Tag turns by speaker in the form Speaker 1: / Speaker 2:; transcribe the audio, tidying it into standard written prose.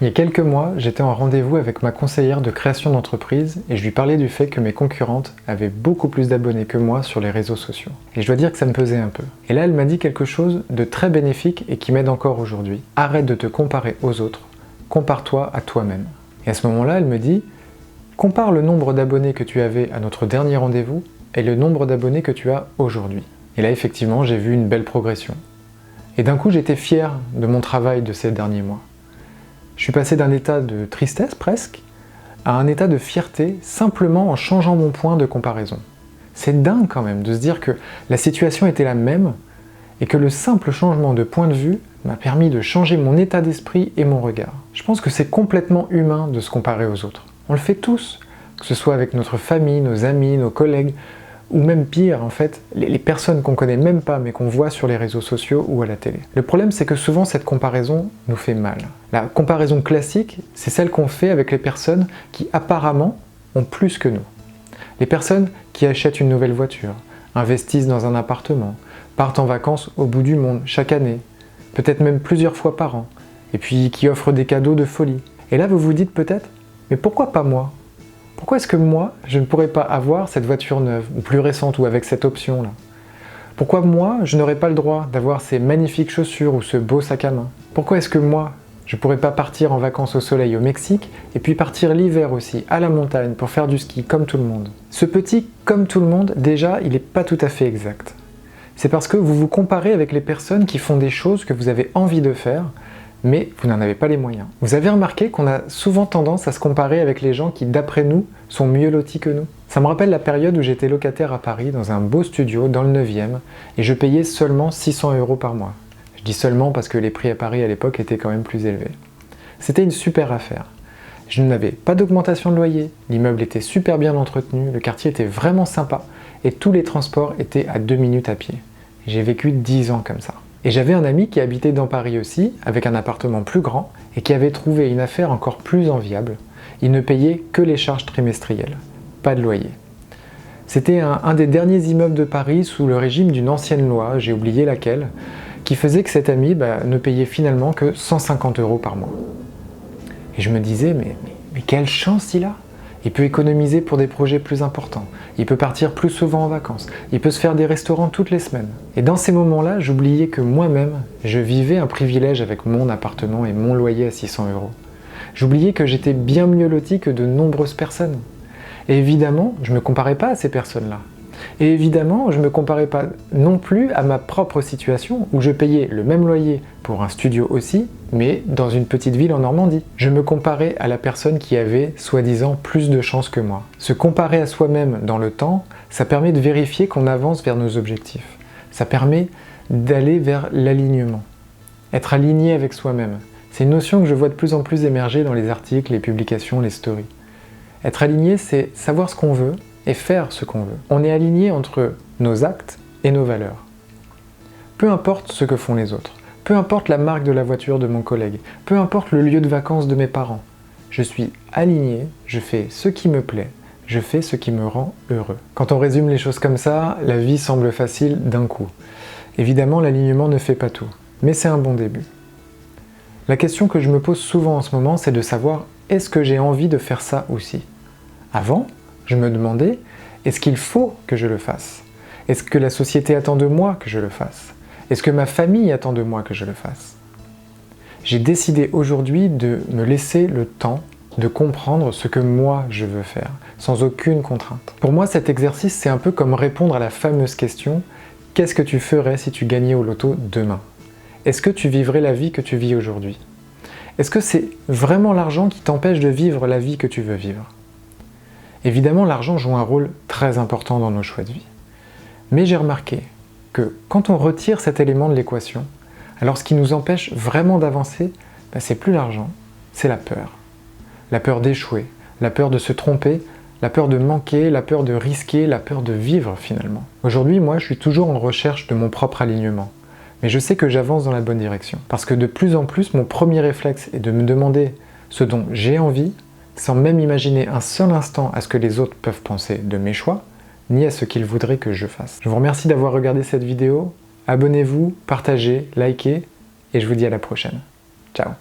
Speaker 1: Il y a quelques mois, j'étais en rendez-vous avec ma conseillère de création d'entreprise et je lui parlais du fait que mes concurrentes avaient beaucoup plus d'abonnés que moi sur les réseaux sociaux. Et je dois dire que ça me pesait un peu. Et là, elle m'a dit quelque chose de très bénéfique et qui m'aide encore aujourd'hui. Arrête de te comparer aux autres, compare-toi à toi-même. Et à ce moment-là, elle me dit, compare le nombre d'abonnés que tu avais à notre dernier rendez-vous et le nombre d'abonnés que tu as aujourd'hui. Et là, effectivement, j'ai vu une belle progression. Et d'un coup, j'étais fier de mon travail de ces derniers mois. Je suis passé d'un état de tristesse presque à un état de fierté simplement en changeant mon point de comparaison. C'est dingue quand même de se dire que la situation était la même et que le simple changement de point de vue m'a permis de changer mon état d'esprit et mon regard. Je pense que c'est complètement humain de se comparer aux autres. On le fait tous, que ce soit avec notre famille, nos amis, nos collègues, ou même pire en fait, les personnes qu'on connaît même pas mais qu'on voit sur les réseaux sociaux ou à la télé. Le problème c'est que souvent cette comparaison nous fait mal. La comparaison classique, c'est celle qu'on fait avec les personnes qui apparemment ont plus que nous. Les personnes qui achètent une nouvelle voiture, investissent dans un appartement, partent en vacances au bout du monde chaque année, peut-être même plusieurs fois par an, et puis qui offrent des cadeaux de folie. Et là vous vous dites peut-être, mais pourquoi pas moi ? Pourquoi est-ce que moi, je ne pourrais pas avoir cette voiture neuve, ou plus récente, ou avec cette option-là? Pourquoi moi, je n'aurais pas le droit d'avoir ces magnifiques chaussures ou ce beau sac à main? Pourquoi est-ce que moi, je ne pourrais pas partir en vacances au soleil au Mexique, et puis partir l'hiver aussi, à la montagne, pour faire du ski comme tout le monde? Ce petit « comme tout le monde », déjà, il n'est pas tout à fait exact. C'est parce que vous vous comparez avec les personnes qui font des choses que vous avez envie de faire, mais vous n'en avez pas les moyens. Vous avez remarqué qu'on a souvent tendance à se comparer avec les gens qui, d'après nous, sont mieux lotis que nous. Ça me rappelle la période où j'étais locataire à Paris, dans un beau studio, dans le 9e, et je payais seulement 600 € par mois. Je dis seulement parce que les prix à Paris à l'époque étaient quand même plus élevés. C'était une super affaire. Je n'avais pas d'augmentation de loyer, l'immeuble était super bien entretenu, le quartier était vraiment sympa, et tous les transports étaient à 2 minutes à pied. J'ai vécu 10 ans comme ça. Et j'avais un ami qui habitait dans Paris aussi, avec un appartement plus grand, et qui avait trouvé une affaire encore plus enviable. Il ne payait que les charges trimestrielles, pas de loyer. C'était un des derniers immeubles de Paris sous le régime d'une ancienne loi, j'ai oublié laquelle, qui faisait que cet ami ne payait finalement que 150 € par mois. Et je me disais, mais quelle chance il a! Il peut économiser pour des projets plus importants, il peut partir plus souvent en vacances, il peut se faire des restaurants toutes les semaines. Et dans ces moments-là, j'oubliais que moi-même, je vivais un privilège avec mon appartement et mon loyer à 600 €. J'oubliais que j'étais bien mieux loti que de nombreuses personnes. Et évidemment, je ne me comparais pas à ces personnes-là. Et évidemment, je ne me comparais pas non plus à ma propre situation, où je payais le même loyer pour un studio aussi, mais dans une petite ville en Normandie. Je me comparais à la personne qui avait, soi-disant, plus de chance que moi. Se comparer à soi-même dans le temps, ça permet de vérifier qu'on avance vers nos objectifs. Ça permet d'aller vers l'alignement. Être aligné avec soi-même. C'est une notion que je vois de plus en plus émerger dans les articles, les publications, les stories. Être aligné, c'est savoir ce qu'on veut, et faire ce qu'on veut. On est aligné entre nos actes et nos valeurs. Peu importe ce que font les autres, peu importe la marque de la voiture de mon collègue, peu importe le lieu de vacances de mes parents, je suis aligné, je fais ce qui me plaît, je fais ce qui me rend heureux. Quand on résume les choses comme ça, la vie semble facile d'un coup. Évidemment, l'alignement ne fait pas tout, mais c'est un bon début. La question que je me pose souvent en ce moment, c'est de savoir, est-ce que j'ai envie de faire ça aussi? Avant, je me demandais, est-ce qu'il faut que je le fasse? Est-ce que la société attend de moi que je le fasse? Est-ce que ma famille attend de moi que je le fasse? J'ai décidé aujourd'hui de me laisser le temps de comprendre ce que moi je veux faire, sans aucune contrainte. Pour moi, cet exercice, c'est un peu comme répondre à la fameuse question « Qu'est-ce que tu ferais si tu gagnais au loto demain ?» Est-ce que tu vivrais la vie que tu vis aujourd'hui? Est-ce que c'est vraiment l'argent qui t'empêche de vivre la vie que tu veux vivre? Évidemment, l'argent joue un rôle très important dans nos choix de vie. Mais j'ai remarqué que quand on retire cet élément de l'équation, alors ce qui nous empêche vraiment d'avancer, c'est plus l'argent, c'est la peur. La peur d'échouer, la peur de se tromper, la peur de manquer, la peur de risquer, la peur de vivre finalement. Aujourd'hui, moi, je suis toujours en recherche de mon propre alignement. Mais je sais que j'avance dans la bonne direction. Parce que de plus en plus, mon premier réflexe est de me demander ce dont j'ai envie, sans même imaginer un seul instant à ce que les autres peuvent penser de mes choix, ni à ce qu'ils voudraient que je fasse. Je vous remercie d'avoir regardé cette vidéo, abonnez-vous, partagez, likez, et je vous dis à la prochaine. Ciao.